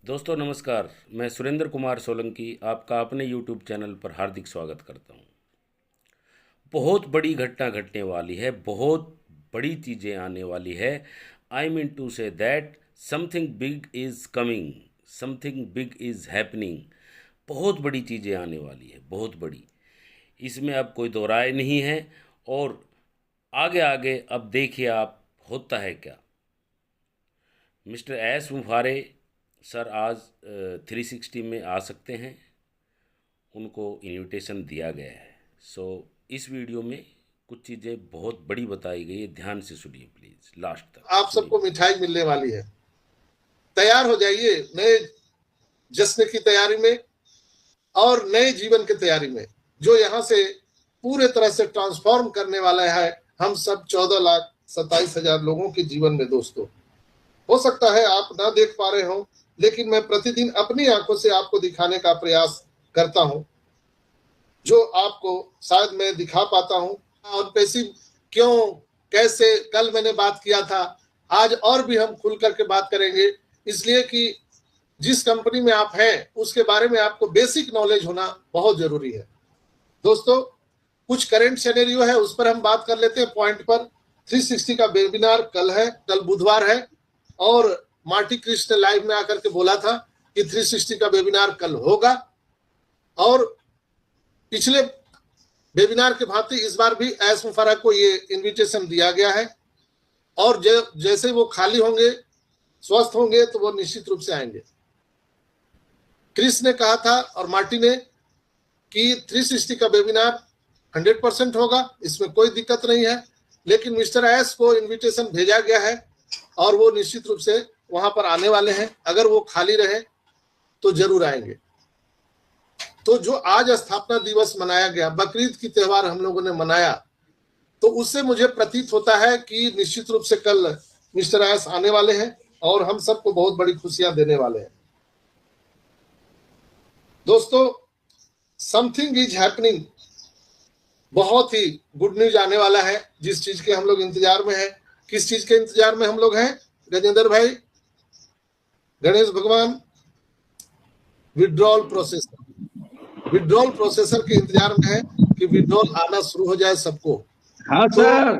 दोस्तों नमस्कार। मैं सुरेंद्र कुमार सोलंकी आपका अपने YouTube चैनल पर हार्दिक स्वागत करता हूं। बहुत बड़ी घटना घटने वाली है, बहुत बड़ी चीज़ें आने वाली है। I mean to say that something big is coming, something big is happening. बहुत बड़ी चीज़ें आने वाली है, बहुत बड़ी। इसमें अब कोई दो राय नहीं है। और आगे आगे अब देखिए आप होता है क्या। मिस्टर एस मुफारे सर आज 360 में आ सकते हैं, उनको इनविटेशन दिया गया है। सो इस वीडियो में कुछ चीज़ें बहुत बड़ी बताई गई है, ध्यान से सुनिए प्लीज़, लास्ट तक आप सुनिए। सबको मिठाई मिलने वाली है। तैयार हो जाइए नए जश्न की तैयारी में और नए जीवन की तैयारी में, जो यहाँ से पूरे तरह से ट्रांसफॉर्म करने वाला है हम सब 14,27,000 लोगों के जीवन में। दोस्तों, हो सकता है आप ना देख पा रहे हो, लेकिन मैं प्रतिदिन अपनी आंखों से आपको दिखाने का प्रयास करता हूं, जो आपको शायद मैं दिखा पाता हूं। और कैसी, क्यों, कैसे, कल मैंने बात किया था, आज और भी हम खुल करके बात करेंगे, इसलिए कि जिस कंपनी में आप हैं उसके बारे में आपको बेसिक नॉलेज होना बहुत जरूरी है। दोस्तों, कुछ करंट सिनेरियो है, उस पर हम बात कर लेते हैं पॉइंट पर। 360 का वेबिनार कल है, कल बुधवार है, और मार्टी कृष्ण लाइव में आकर के बोला था कि 360 का वेबिनार कल होगा। और पिछले वेबिनार के भांति इस बार भी एस मुफारा को ये इनविटेशन दिया गया है, और जैसे वो खाली होंगे, स्वस्थ होंगे, तो वो निश्चित रूप से आएंगे। क्रिस ने कहा था और मार्टी ने कि 360 का वेबिनार 100% होगा, इसमें कोई दिक्कत नहीं है। लेकिन मिस्टर एस को इनविटेशन भेजा गया है और वो निश्चित रूप से वहां पर आने वाले हैं। अगर वो खाली रहे तो जरूर आएंगे। तो जो आज स्थापना दिवस मनाया गया, बकरीद की त्योहार हम लोगों ने मनाया, तो उससे मुझे प्रतीत होता है कि निश्चित रूप से कल मिस्टर एस आने वाले हैं और हम सबको बहुत बड़ी खुशियां देने वाले हैं। दोस्तों, समथिंग इज हैपनिंग, बहुत ही गुड न्यूज आने वाला है, जिस चीज के हम लोग इंतजार में हैं। किस चीज के इंतजार में हम लोग हैं गजेंद्र भाई, गणेश भगवान? विड्रॉल प्रोसेसर, विड्रॉल प्रोसेसर के इंतजार में है कि विड्रॉल आना शुरू हो जाए सबको। हाँ तो सर,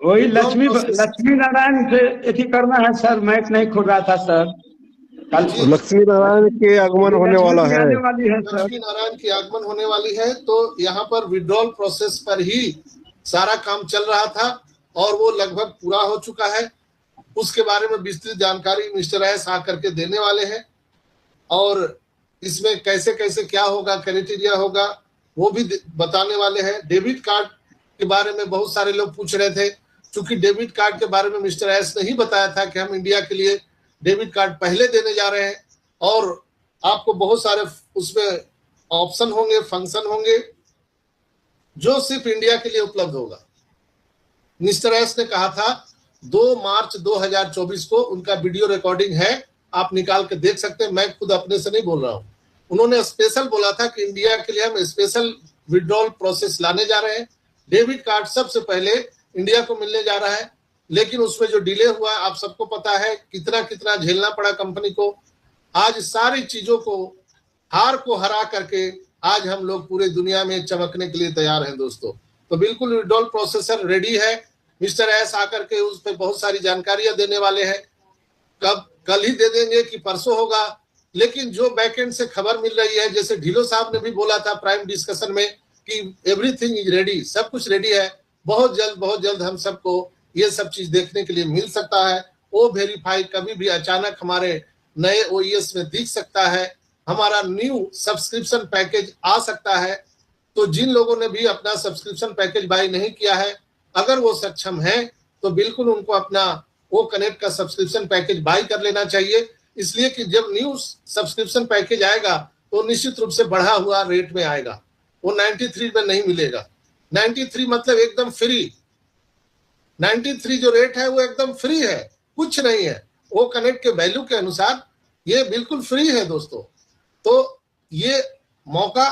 वही विड्रॉल प्रोसेस, लक्ष्मी नारायण से एथी करना है सर। मैच नहीं खुल रहा था सर कल। जी जी, लक्ष्मी नारायण के आगमन अभी होने लक्ष्मी वाला जी है। आने वाली है सर। लक्ष्मी नारायण की आगमन होने वाली है, तो यहाँ पर विड्रॉल प्रोसेस पर ही सारा काम चल रहा था और वो लगभग पूरा हो चुका है। उसके बारे में विस्तृत जानकारी मिस्टर एस आकर के देने वाले हैं, और इसमें कैसे कैसे क्या होगा, क्राइटेरिया होगा, वो भी बताने वाले हैं। डेबिट कार्ड के बारे में बहुत सारे लोग पूछ रहे थे, क्योंकि डेबिट कार्ड के बारे में मिस्टर एस ने ही बताया था कि हम इंडिया के लिए डेबिट कार्ड पहले देने जा रहे हैं, और आपको बहुत सारे उसमें ऑप्शन होंगे, फंक्शन होंगे, जो सिर्फ इंडिया के लिए उपलब्ध होगा। मिस्टर एस ने कहा था 2 मार्च 2024 को उनका वीडियो रिकॉर्डिंग है, आप निकाल के देख सकते हैं, मैं खुद अपने से नहीं बोल रहा हूं। उन्होंने स्पेशल बोला था कि इंडिया के लिए हम स्पेशल विड्रॉल प्रोसेस लाने जा रहे हैं। डेबिट कार्ड सबसे पहले इंडिया को मिलने जा रहा है, लेकिन उसमें जो डिले हुआ आप सबको पता है, कितना कितना झेलना पड़ा कंपनी को। आज सारी चीजों को, हार को हरा करके आज हम लोग पूरे दुनिया में चमकने के लिए तैयार हैं। दोस्तों, तो बिल्कुल विड्रॉल प्रोसेसर रेडी है। मिस्टर एस आकर के उस पर बहुत सारी जानकारियां देने वाले हैं। कब, कल ही दे देंगे कि परसों होगा, लेकिन जो बैकएंड से खबर मिल रही है, जैसे ढिलो साहब ने भी बोला था प्राइम डिस्कशन में कि एवरीथिंग इज रेडी, सब कुछ रेडी है। बहुत जल्द हम सबको ये सब चीज देखने के लिए मिल सकता है। ओ वेरीफाई कभी भी अचानक हमारे नए ओईएस में दिख सकता है। हमारा न्यू सब्सक्रिप्शन पैकेज आ सकता है। तो जिन लोगों ने भी अपना सब्सक्रिप्शन पैकेज बाय नहीं किया है, अगर वो सक्षम है तो बिल्कुल उनको अपना वो कनेक्ट का सब्सक्रिप्शन पैकेज बाय कर लेना चाहिए। इसलिए कि जब न्यू सब्सक्रिप्शन पैकेज आएगा तो निश्चित रूप से बढ़ा हुआ रेट में आएगा, वो 93 में नहीं मिलेगा। 93 मतलब एकदम फ्री। 93 जो रेट है वो एकदम फ्री है, कुछ नहीं है। वो कनेक्ट के वैल्यू के अनुसार ये बिल्कुल फ्री है दोस्तों। तो ये मौका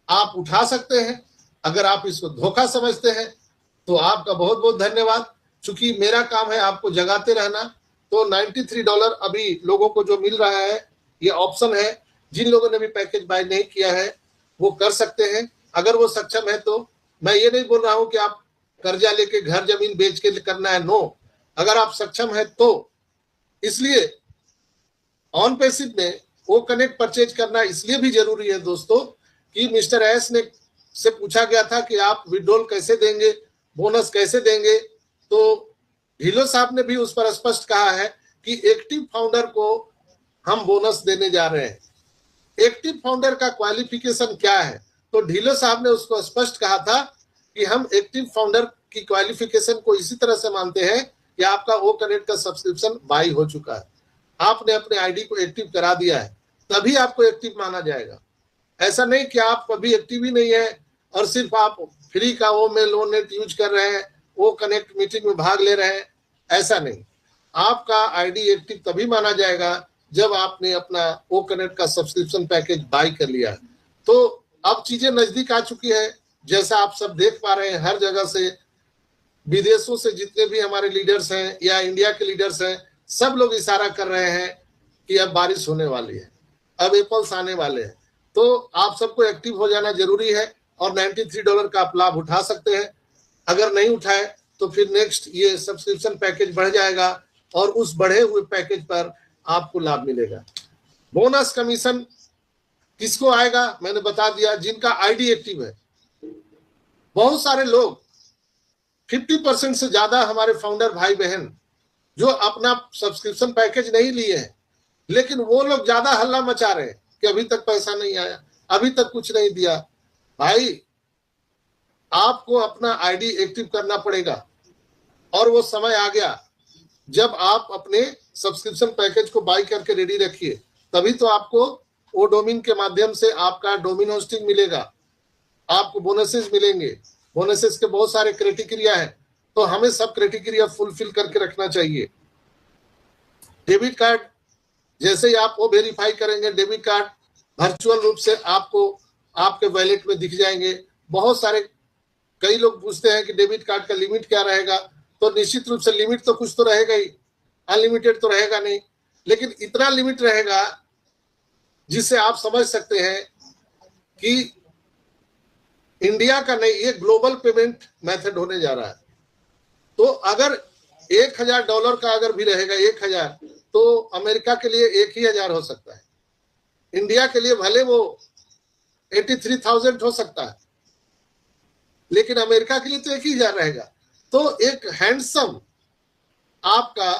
आप उठा सकते हैं। अगर आप इसको धोखा समझते हैं तो आपका बहुत बहुत धन्यवाद। चूंकि मेरा काम है आपको जगाते रहना, तो $93 अभी लोगों को जो मिल रहा है, ये ऑप्शन है। जिन लोगों ने भी पैकेज बाय नहीं किया है वो कर सकते हैं, अगर वो सक्षम है तो। मैं ये नहीं बोल रहा हूं कि आप कर्जा लेके घर जमीन बेच के करना है, नो। अगर आप सक्षम है तो, इसलिए ऑन पैसिव में वो कनेक्ट परचेज करना इसलिए भी जरूरी है दोस्तों कि मिस्टर एस ने से पूछा गया था कि आप विड्रॉल कैसे देंगे, बोनस कैसे देंगे, तो ढिल्लो साहब ने भी उस पर स्पष्ट कहा है कि एक्टिव फाउंडर को हम बोनस देने जा रहे हैं। एक्टिव फाउंडर का क्वालिफिकेशन क्या है, तो ढिल्लो साहब ने उसको स्पष्ट कहा था कि हम एक्टिव फाउंडर की क्वालिफिकेशन को इसी तरह से मानते हैं कि आपका ओ कनेक्ट का सब्सक्रिप्शन बाई हो चुका है, आपने अपने आईडी को एक्टिव करा दिया है, तभी आपको एक्टिव माना जाएगा। ऐसा नहीं कि आप अभी एक्टिव ही नहीं है और सिर्फ आप फ्री का वो मेल ओ नेट यूज कर रहे हैं, वो कनेक्ट मीटिंग में भाग ले रहे हैं, ऐसा नहीं। आपका आईडी एक्टिव तभी माना जाएगा जब आपने अपना ओ कनेक्ट का सब्सक्रिप्शन पैकेज बाय कर लिया। तो अब चीजें नजदीक आ चुकी है, जैसा आप सब देख पा रहे हैं, हर जगह से, विदेशों से जितने भी हमारे लीडर्स हैं या इंडिया के लीडर्स हैं, सब लोग इशारा कर रहे हैं कि अब बारिश होने वाली है, अब एप्पल्स आने वाले हैं। तो आप सबको एक्टिव हो जाना जरूरी है और $93 का आप लाभ उठा सकते हैं। अगर नहीं उठाए तो फिर नेक्स्ट ये सब्सक्रिप्शन पैकेज बढ़ जाएगा और उस बढ़े हुए पैकेज पर आपको लाभ मिलेगा। बोनस कमीशन किसको आएगा मैंने बता दिया, जिनका आईडी एक्टिव है। बहुत सारे लोग 50% से ज्यादा हमारे फाउंडर भाई बहन जो अपना सब्सक्रिप्शन पैकेज नहीं लिए हैं, लेकिन वो लोग ज्यादा हल्ला मचा रहे हैं कि अभी तक पैसा नहीं आया, अभी तक कुछ नहीं दिया। भाई, आपको अपना आईडी एक्टिव करना पड़ेगा और वो समय आ गया जब आप अपने सब्सक्रिप्शन पैकेज को बाय करके रेडी रखिए, तभी तो आपको वो डोमेन के माध्यम से आपका डोमेन होस्टिंग मिलेगा, आपको बोनसेस मिलेंगे। बोनसेस के बहुत सारे क्राइटेरिया है, तो हमें सब क्राइटेरिया फुलफिल करके रखना चाहिए। डेबिट कार्ड जैसे ही आप वो वेरीफाई करेंगे, डेबिट कार्ड वर्चुअल रूप से आपको आपके वॉलेट में दिख जाएंगे। बहुत सारे, कई लोग पूछते हैं कि डेबिट कार्ड का लिमिट क्या रहेगा, तो निश्चित रूप से लिमिट तो कुछ तो रहेगा ही, अनलिमिटेड तो रहेगा नहीं, लेकिन इतना लिमिट रहेगा जिससे आप समझ सकते हैं कि इंडिया का नहीं, ये ग्लोबल पेमेंट मेथड होने जा रहा है। तो अगर $1000 का अगर भी रहेगा 1000, तो अमेरिका के लिए 1000 हो सकता है, इंडिया के लिए भले वो 83,000 हो सकता है, लेकिन अमेरिका के लिए तो 1000 रहेगा। तो एक हैंडसम आपका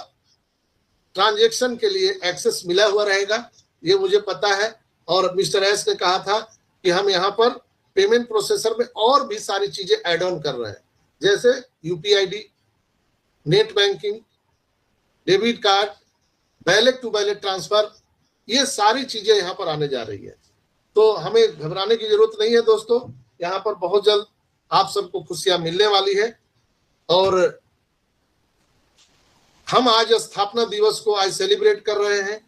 ट्रांजैक्शन के लिए एक्सेस मिला हुआ रहेगा, ये मुझे पता है। और मिस्टर एस ने कहा था कि हम यहाँ पर पेमेंट प्रोसेसर में और भी सारी चीजें ऐड ऑन कर रहे हैं, जैसे UPI ID, net banking, debit card, wallet to wallet transfer, ये सारी चीजें यहाँ पर आने जा रही है। तो हमें घबराने की जरूरत नहीं है दोस्तों, यहाँ पर बहुत जल्द आप सबको खुशियां मिलने वाली है। और हम आज स्थापना दिवस को आज सेलिब्रेट कर रहे हैं,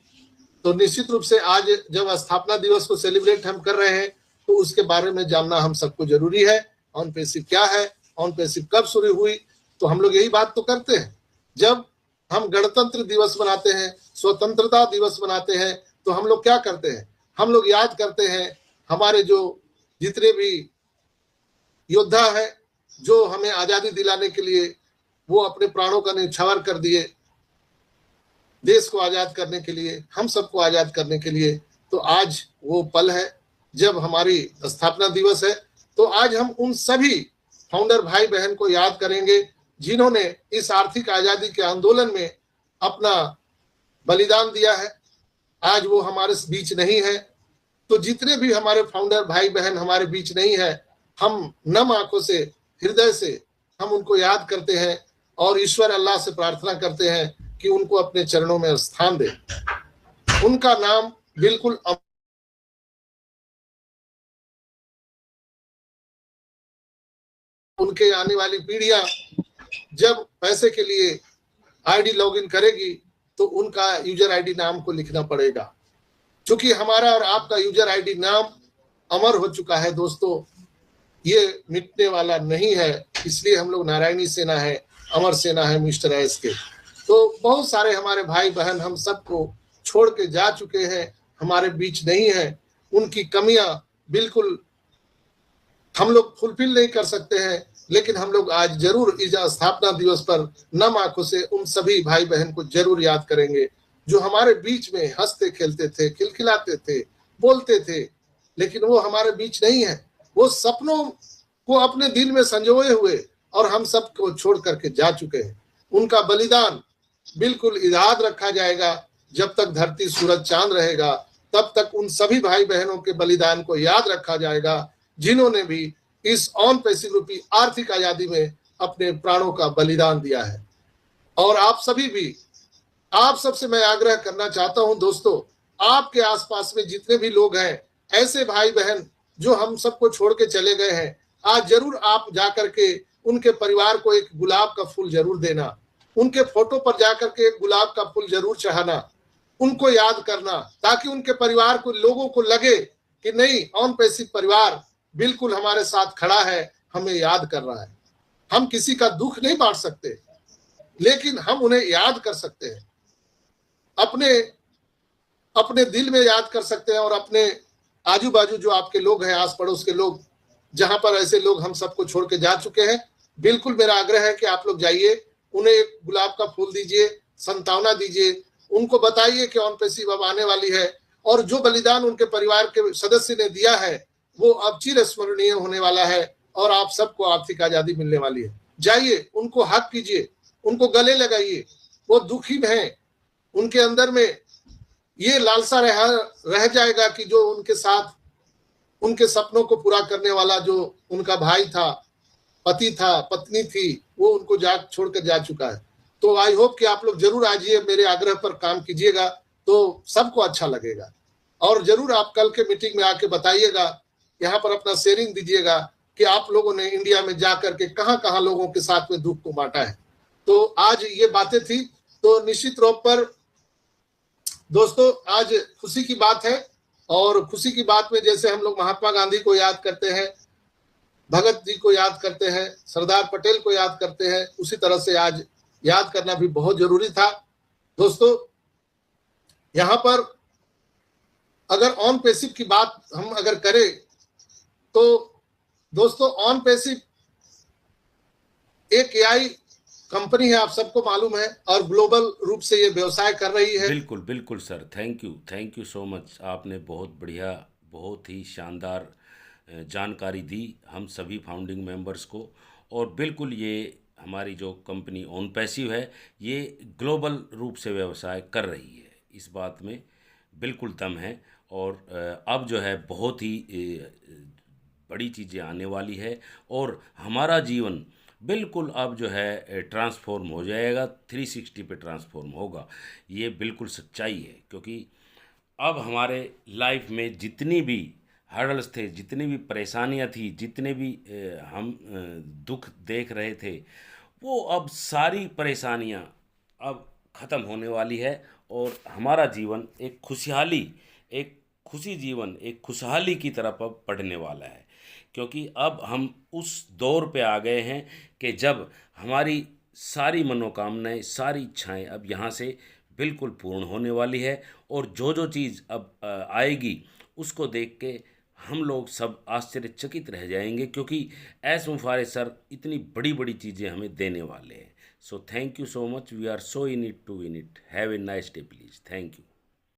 तो निश्चित रूप से आज जब स्थापना दिवस को सेलिब्रेट हम कर रहे हैं तो उसके बारे में जानना हम सबको जरूरी है। ऑन पैसिव क्या है, ऑन पैसिव कब शुरू हुई, तो हम लोग यही बात तो करते हैं। जब हम गणतंत्र दिवस मनाते हैं, स्वतंत्रता दिवस मनाते हैं, तो हम लोग क्या करते हैं, हम लोग याद करते हैं हमारे जो जितने भी योद्धा है जो हमें आजादी दिलाने के लिए वो अपने प्राणों का न्यौछावर कर दिए, देश को आजाद करने के लिए, हम सबको आजाद करने के लिए। तो आज वो पल है जब हमारी स्थापना दिवस है। तो आज हम उन सभी फाउंडर भाई बहन को याद करेंगे जिन्होंने इस आर्थिक आजादी के आंदोलन में अपना बलिदान दिया है। आज वो हमारे बीच नहीं है, तो जितने भी हमारे फाउंडर भाई बहन हमारे बीच नहीं है, हम नम आंखों से, हृदय से हम उनको याद करते हैं और ईश्वर अल्लाह से प्रार्थना करते हैं कि उनको अपने चरणों में स्थान दे। उनका नाम बिल्कुल उनके आने वाली पीढ़ियां जब पैसे के लिए आईडी लॉगिन करेगी तो उनका यूजर आईडी नाम को लिखना पड़ेगा, क्योंकि हमारा और आपका यूजर आईडी नाम अमर हो चुका है दोस्तों, ये मिटने वाला नहीं है। इसलिए हम लोग नारायणी सेना है, अमर सेना है मिस्टर एस के। तो बहुत सारे हमारे भाई बहन हम सबको छोड़ के जा चुके हैं, हमारे बीच नहीं है। उनकी कमियां बिल्कुल हम लोग फुलफिल नहीं कर सकते हैं, लेकिन हम लोग आज जरूर इस स्थापना दिवस पर नम आंखों से उन सभी भाई बहन को जरूर याद करेंगे जो हमारे बीच में हंसते खेलते थे, खिलखिलाते थे, बोलते थे, लेकिन वो हमारे बीच नहीं है। वो सपनों को अपने दिल में संजोए हुए और हम सबको छोड़ करके जा चुके हैं। उनका बलिदान बिल्कुल याद रखा जाएगा। जब तक धरती सूरज चांद रहेगा तब तक उन सभी भाई बहनों के बलिदान को याद रखा जाएगा जिन्होंने भी इस ऑन पैसिव रूपी आर्थिक आजादी में अपने प्राणों का बलिदान दिया है। और आप सभी भी, आप सबसे मैं आग्रह करना चाहता हूं दोस्तों, आपके आसपास में जितने भी लोग हैं, ऐसे भाई बहन जो हम सबको छोड़ के चले गए हैं, आज जरूर आप जाकर के उनके परिवार को एक गुलाब का फूल जरूर देना, उनके फोटो पर जाकर के एक गुलाब का फूल जरूर चढ़ाना, उनको याद करना, ताकि उनके परिवार को, लोगों को लगे कि नहीं, ऑन पैसिव परिवार बिल्कुल हमारे साथ खड़ा है, हमें याद कर रहा है। हम किसी का दुख नहीं बांट सकते, लेकिन हम उन्हें याद कर सकते हैं, अपने अपने दिल में याद कर सकते हैं। और अपने आजू बाजू जो आपके लोग हैं, आस पड़ोस के लोग, जहां पर ऐसे लोग हम सबको छोड़ के जा चुके हैं, बिल्कुल मेरा आग्रह है कि आप लोग जाइए, उन्हें एक गुलाब का फूल दीजिए, संतावना दीजिए, उनको बताइए कि ऑन पैसिव अब आने वाली है और जो बलिदान उनके परिवार के सदस्य ने दिया है वो अब चिरस्मरणीय होने वाला है और आप सबको आर्थिक आजादी मिलने वाली है। जाइए, उनको हक कीजिए, उनको गले लगाइए। वो दुखी हैं, उनके अंदर में ये लालसा रह जाएगा कि जो उनके साथ उनके सपनों को पूरा करने वाला जो उनका भाई था, पति था, पत्नी थी, वो उनको छोड़ कर जा चुका है। तो आई होप कि आप लोग जरूर आइए, मेरे आग्रह पर काम कीजिएगा तो सबको अच्छा लगेगा। और जरूर आप कल के मीटिंग में आके बताइएगा, यहाँ पर अपना शेयरिंग दीजिएगा कि आप लोगों ने इंडिया में जाकर के कहां कहां लोगों के साथ में दुख को बांटा है। तो आज ये बातें थी। तो निश्चित रूप पर दोस्तों आज खुशी की बात है, और खुशी की बात में जैसे हम लोग महात्मा गांधी को याद करते हैं, भगत जी को याद करते हैं, सरदार पटेल को याद करते हैं, उसी तरह से आज याद करना भी बहुत जरूरी था। दोस्तों यहां पर अगर ऑन पैसिव की बात हम अगर करें तो दोस्तों ऑन पैसिव एक एआई कंपनी है, आप सबको मालूम है, और ग्लोबल रूप से ये व्यवसाय कर रही है। बिल्कुल बिल्कुल sir, thank you so much. आपने बहुत बढ़िया, बहुत ही शानदार जानकारी दी हम सभी फाउंडिंग मेंबर्स को। और बिल्कुल ये हमारी जो कंपनी ऑन पैसिव है ये ग्लोबल रूप से व्यवसाय कर रही है, इस बात में बिल्कुल दम है। और अब जो है बहुत ही बड़ी चीज़ें आने वाली है और हमारा जीवन बिल्कुल अब जो है ट्रांसफॉर्म हो जाएगा, 360 पे ट्रांसफॉर्म होगा। ये बिल्कुल सच्चाई है, क्योंकि अब हमारे लाइफ में जितनी भी हर्डल्स थे, जितनी भी परेशानियां थी, जितने भी हम दुख देख रहे थे, वो अब सारी परेशानियां अब ख़त्म होने वाली है और हमारा जीवन एक खुशी जीवन, एक खुशहाली की तरफ अब बढ़ने वाला है। क्योंकि अब हम उस दौर पे आ गए हैं कि जब हमारी सारी मनोकामनाएं, सारी इच्छाएं अब यहाँ से बिल्कुल पूर्ण होने वाली है। और जो चीज़ अब आएगी उसको देख के हम लोग सब आश्चर्यचकित रह जाएंगे, क्योंकि एस मुफारे सर इतनी बड़ी बड़ी चीज़ें हमें देने वाले हैं। So thank you so much, we are so in it to win it. Have a nice day please, thank you.